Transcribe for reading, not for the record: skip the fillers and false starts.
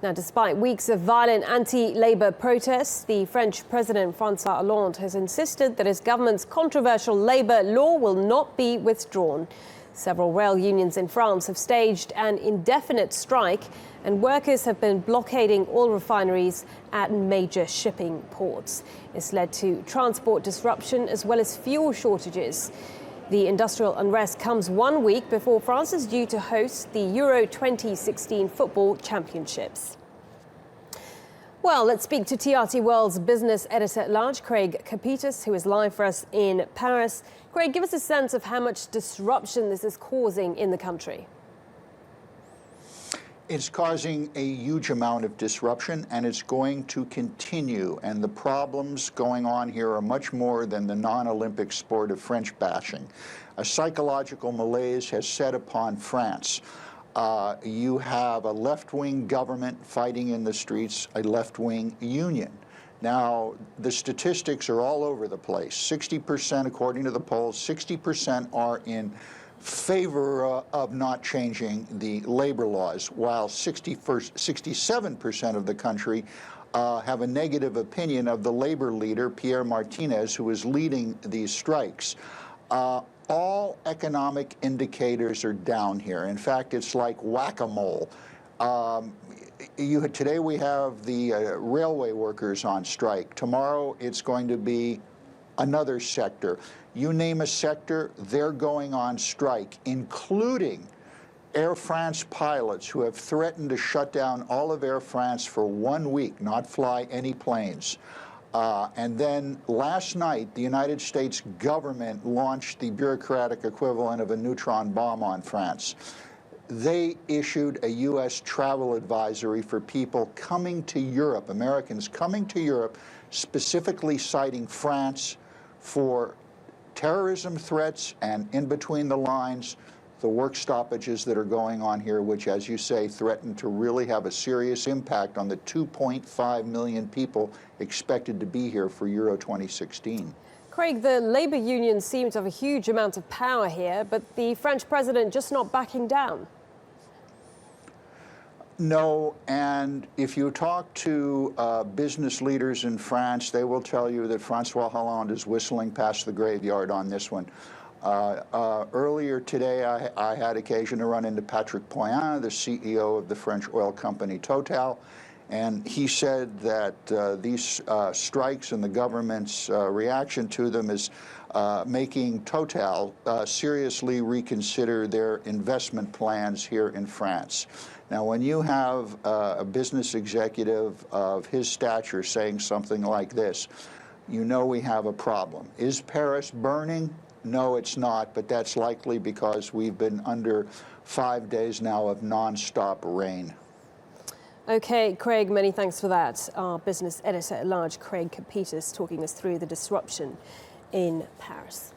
Now, despite weeks of violent anti-Labour protests, the French President François Hollande has insisted that his government's controversial Labour law will not be withdrawn. Several rail unions in France have staged an indefinite strike, and workers have been blockading oil refineries at major shipping ports. It's led to transport disruption as well as fuel shortages. The industrial unrest comes 1 week before France is due to host the Euro 2016 football championships. Well, let's speak to TRT World's business editor-at-large, Craig Copetas, who is live for us in Paris. Craig, give us a sense of how much disruption this is causing in the country. It's causing a huge amount of disruption, and it's going to continue. And the problems going on here are much more than the non-Olympic sport of French bashing. A psychological malaise has set upon France. You have a left-wing government fighting in the streets, a left-wing union. Now, the statistics are all over the place. 60%, according to the polls, 60% are in favor of not changing the labor laws, while 67% of the country have a negative opinion of the labor leader, Pierre Martinez, who is leading these strikes. All economic indicators are down here. In fact, it's like whack-a-mole. Today we have the railway workers on strike. Tomorrow it's going to be another sector. You name a sector, they're going on strike, including Air France pilots who have threatened to shut down all of Air France for 1 week, not fly any planes. And then last night, the United States government launched the bureaucratic equivalent of a neutron bomb on France. They issued a U.S. travel advisory for people coming to Europe, Americans coming to Europe, specifically citing France for terrorism threats, and in between the lines, the work stoppages that are going on here, which, as you say, threaten to really have a serious impact on the 2.5 million people expected to be here for Euro 2016. Craig, the Labour union seems to have a huge amount of power here, but the French president just not backing down. No, and if you talk to business leaders in France, they will tell you that François Hollande is whistling past the graveyard on this one. Earlier today, I had occasion to run into Patrick Poyen, the CEO of the French oil company Total, and he said that these strikes and the government's reaction to them is making Total seriously reconsider their investment plans here in France. Now, when you have a business executive of his stature saying something like this, you know we have a problem. Is Paris burning? No, it's not, but that's likely because we've been under 5 days now of nonstop rain. Okay, Craig, many thanks for that. Our business editor-at-large, Craig Copetas, talking us through the disruption in Paris.